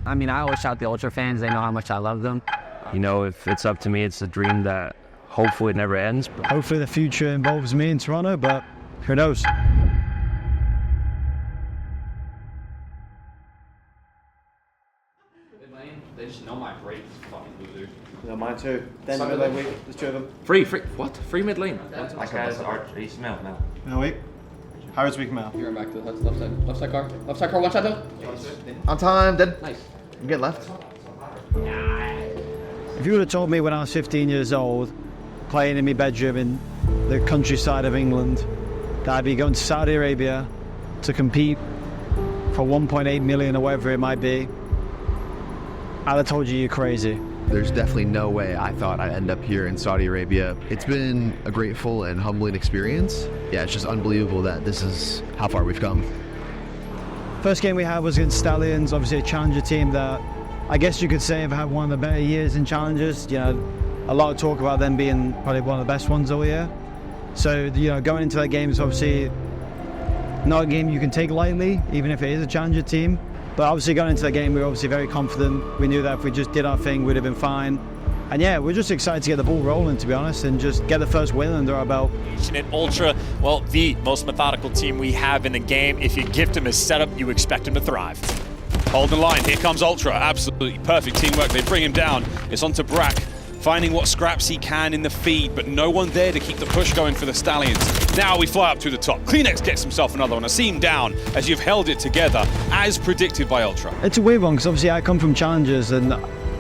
I mean, I always shout the Ultra fans. They know how much I love them. You know, if it's up to me, it's a dream that hopefully never ends. Hopefully the future involves me in Toronto, but who knows? They just know my breaks, fucking losers. No, mine too. Then mid lane weak. There's two of them. Free. What? Free mid lane. That guy's arch. He's Mel. No, weak. Howard's weak now. You're back to the left side. Left side car. Left side car. One shot though. On time, dead. Nice. I'm getting left. If you would have told me when I was 15 years old, playing in my bedroom in the countryside of England, that I'd be going to Saudi Arabia to compete for 1.8 million or whatever it might be, I'd have told you you're crazy. There's definitely no way I thought I'd end up here in Saudi Arabia. It's been a grateful and humbling experience. Yeah, it's just unbelievable that this is how far we've come. First game we had was against Stallions, obviously a challenger team that I guess you could say have had one of the better years in challengers. You know, a lot of talk about them being probably one of the best ones all year. So, you know, going into that game is obviously not a game you can take lightly, even if it is a challenger team. But obviously going into the game, we were obviously very confident. We knew that if we just did our thing, we'd have been fine. And yeah, we're just excited to get the ball rolling, to be honest, and just get the first win under our belt. Ultra, well, the most methodical team we have in the game. If you gift him his setup, you expect him to thrive. Hold the line, here comes Ultra. Absolutely perfect teamwork. They bring him down. It's on to Brack, finding what scraps he can in the feed, but no one there to keep the push going for the Stallions. Now we fly up to the top. Kleenex gets himself another one. I see him down as you've held it together, as predicted by Ultra. It's a weird one, because obviously I come from challengers, and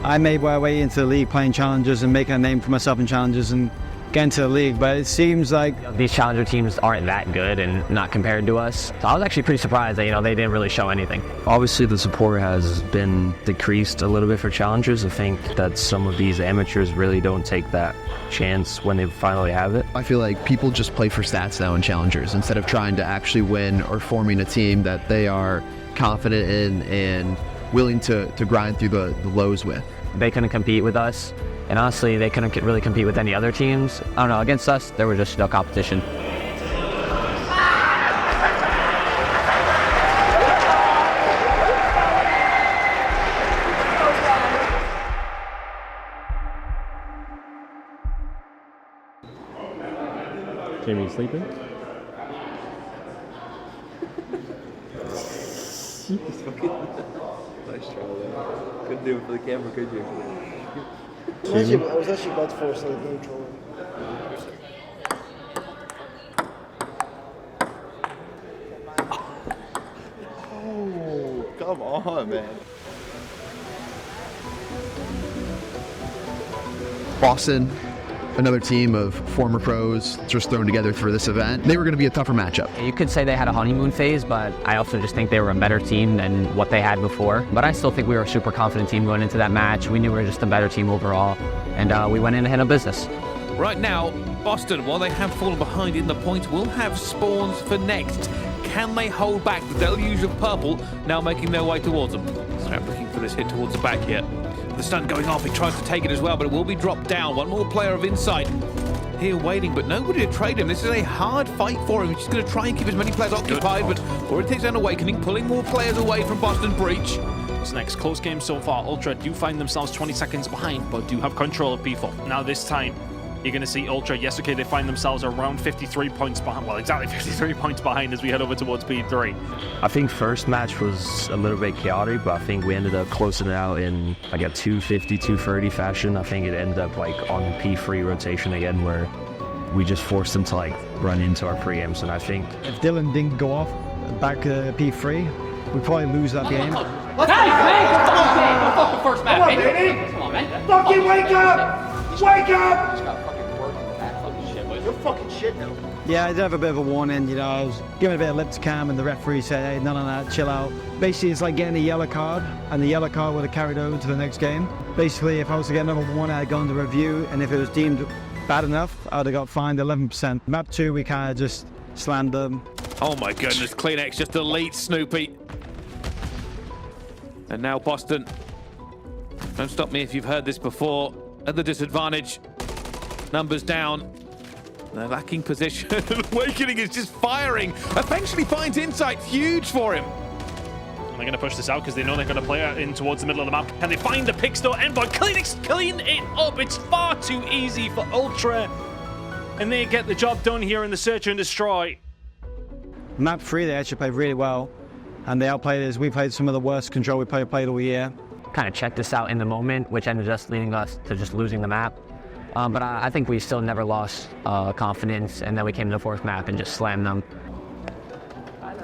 I made my way into the league playing challengers and making a name for myself in challengers and getting to the league, but it seems like These challenger teams aren't that good and not compared to us. So I was actually pretty surprised that, you know, they didn't really show anything. Obviously, the support has been decreased a little bit for challengers. I think that some of these amateurs really don't take that chance when they finally have it. I feel like people just play for stats now in challengers instead of trying to actually win or forming a team that they are confident in and willing to grind through the lows with. They couldn't compete with us, and honestly, they couldn't really compete with any other teams. I don't know, against us, there was just no competition. Jamie, sleeping? Nice try there. Couldn't do it for the camera, could you? I was actually about to force the neutral. Oh, come on, man. Boston, another team of former pros just thrown together for this event. They were going to be a tougher matchup. You could say they had a honeymoon phase, but I also just think they were a better team than what they had before. But I still think we were a super confident team going into that match. We knew we were just a better team overall, and we went in and handled business. Right now, Boston, while they have fallen behind in the points, will have spawns for next. Can they hold back the deluge of purple now making their way towards them? Snap looking for this hit towards the back here. The stun going off, he tries to take it as well, but it will be dropped down. One more player of insight here waiting, but nobody to trade him. This is a hard fight for him. He's just going to try and keep as many players occupied, but already takes an awakening, pulling more players away from Boston Breach. This next close game so far, Ultra do find themselves 20 seconds behind, but do have control of P4. Now this time, you're going to see Ultra, yes, okay, they find themselves around 53 points behind, well, exactly 53 points behind as we head over towards P3. I think first match was a little bit chaotic, but I think we ended up closing it out in like a 250, 230 fashion. I think it ended up like on P3 rotation again, where we just forced them to like run into our preamps, and I think if Dylan didn't go off back P3, we'd probably lose that game. Let's go! Fucking first match, baby! Come on, man. Fucking wake up! Wake up! Just gotta fucking work on that fucking shit, boys. You're fucking shit now. Yeah, I did have a bit of a warning, you know, I was giving a bit of lip to Cam and the referee said, hey, none of that, chill out. Basically, it's like getting a yellow card, and the yellow card would have carried over to the next game. Basically, if I was to get another one, I'd go into review, and if it was deemed bad enough, I'd have got fined 11%. Map 2, we kind of just slammed them. Oh my goodness, Kleenex just deletes Snoopy. And now Boston. Don't stop me if you've heard this before. At the disadvantage. Numbers down. They're lacking position. Awakening is just firing. Eventually finds insight. Huge for him. And they're going to push this out because they know they're going to play it in towards the middle of the map. Can they find the pick store? Envoy, clean it up. It's far too easy for Ultra. And they get the job done here in the Search and Destroy. Map 3, they actually played really well. And they outplayed us. We played some of the worst control we played all year. Kind of checked this out in the moment, which ended up leading us to just losing the map. But I think we still never lost confidence, and then we came to the 4th map and just slammed them.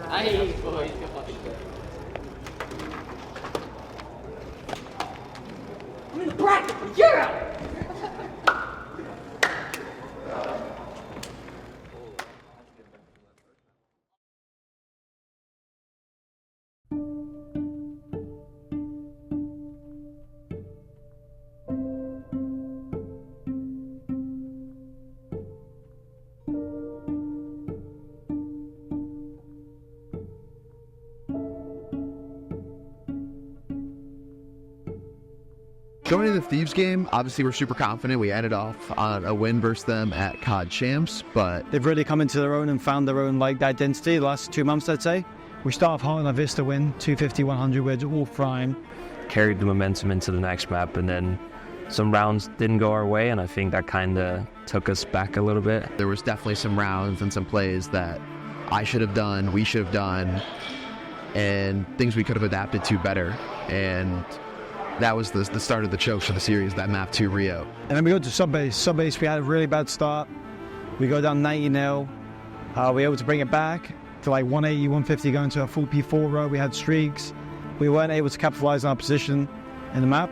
Nice, boys. I'm in the bracket for Europe! Going into the Thieves game, obviously we're super confident. We ended off on a win versus them at COD Champs, but they've really come into their own and found their own identity the last 2 months, I'd say. We start off hot on a Vista win, 250, 100, we're all frying. Carried the momentum into the next map, and then some rounds didn't go our way, and I think that kind of took us back a little bit. There was definitely some rounds and some plays that I should have done, we should have done, and things we could have adapted to better. And that was the start of the choke for the series, that map 2 Rio. And then we go to Subbase. Subbase, we had a really bad start. We go down 90-0. We were able to bring it back to 180, 150, going to a full P4 row. We had streaks. We weren't able to capitalize on our position in the map.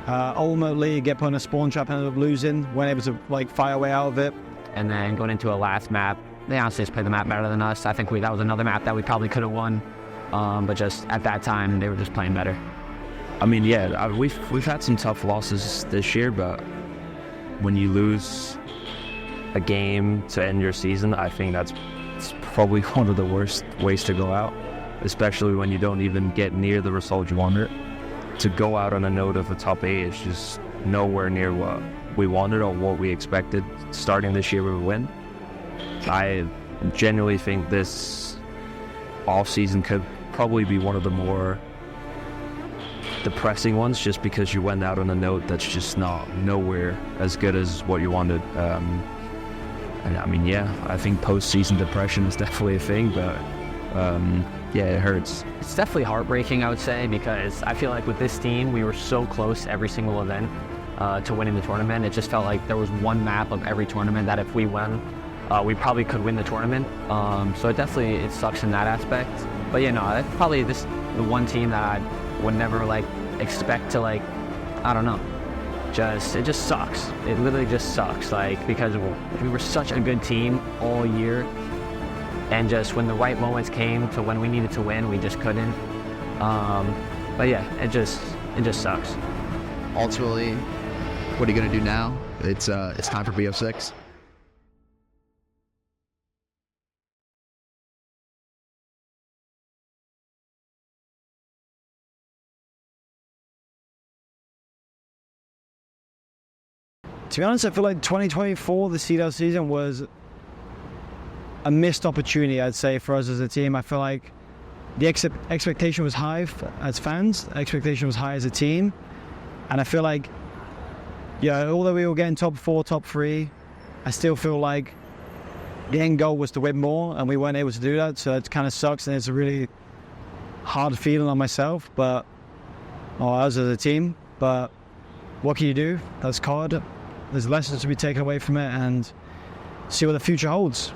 Ultimately, get put in a spawn trap, ended up losing. Weren't able to fire our way out of it. And then going into a last map, they honestly just played the map better than us. I think that was another map that we probably could have won. But just at that time, they were just playing better. I mean, yeah, we've had some tough losses this year, but when you lose a game to end your season, I think it's probably one of the worst ways to go out, especially when you don't even get near the result you wanted. To go out on a note of a top 8 is just nowhere near what we wanted or what we expected starting this year with a win. I genuinely think this off-season could probably be one of the more depressing ones, just because you went out on a note that's just nowhere as good as what you wanted. And I mean, yeah, I think post-season depression is definitely a thing, but yeah, it hurts. It's definitely heartbreaking, I would say, because I feel like with this team, we were so close every single event to winning the tournament. It just felt like there was one map of every tournament that if we won, we probably could win the tournament. So it sucks in that aspect. But yeah, no, it's probably the one team that I would never expect to I don't know. It just sucks. It literally just sucks, because we were such a good team all year, and just when the right moments came to when we needed to win, we just couldn't. But yeah, it just sucks. Ultimately, what are you gonna do now? It's time for BO6. To be honest, I feel like 2024, the CDL season, was a missed opportunity, I'd say, for us as a team. I feel like the expectation was high as fans, the expectation was high as a team, and I feel like, yeah, although we were getting top 4, top 3, I still feel like the end goal was to win more, and we weren't able to do that, so it kind of sucks, and it's a really hard feeling on myself, but, or us as a team, but what can you do? That's COD. There's lessons to be taken away from it, and see what the future holds.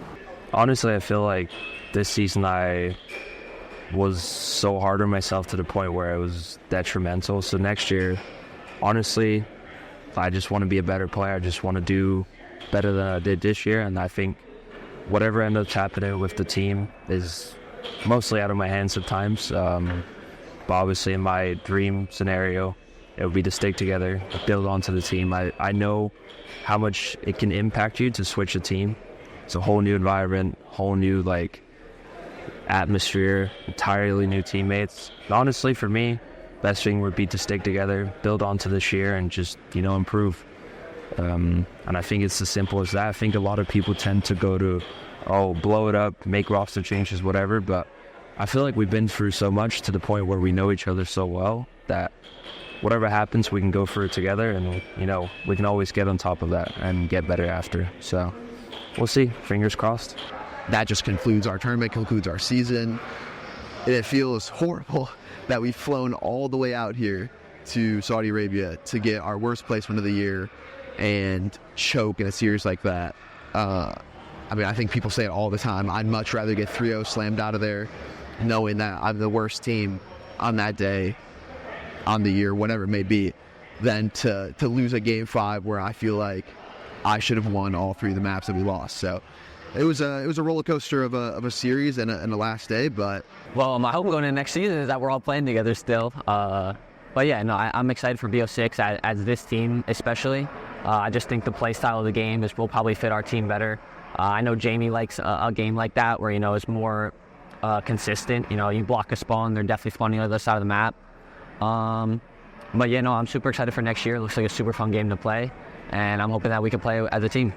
Honestly, I feel like this season I was so hard on myself to the point where it was detrimental. So next year, honestly, I just want to be a better player. I just want to do better than I did this year. And I think whatever ends up happening with the team is mostly out of my hands at times. But obviously in my dream scenario, it would be to stick together, build onto the team. I know how much it can impact you to switch a team. It's a whole new environment, whole new atmosphere, entirely new teammates. And honestly, for me, best thing would be to stick together, build onto this year, and just improve. And I think it's as simple as that. I think a lot of people tend to go to, blow it up, make roster changes, whatever. But I feel like we've been through so much to the point where we know each other so well that whatever happens, we can go through it together, and we can always get on top of that and get better after. So we'll see. Fingers crossed. That just concludes our tournament, concludes our season. And it feels horrible that we've flown all the way out here to Saudi Arabia to get our worst placement of the year and choke in a series like that. I mean, I think people say it all the time. I'd much rather get 3-0 slammed out of there knowing that I'm the worst team on that day, on the year, whatever it may be, than to lose a Game 5 where I feel like I should have won all 3 of the maps that we lost. So it was a roller coaster of a series and a last day, but... Well, my hope going into next season is that we're all playing together still. But yeah, no, I'm excited for BO6 as this team especially. I just think the play style of the game will probably fit our team better. I know Jamie likes a game like that where, it's more consistent. You block a spawn, they're definitely spawning on the other side of the map. But yeah, no, I'm super excited for next year. It looks like a super fun game to play, and I'm hoping that we can play as a team.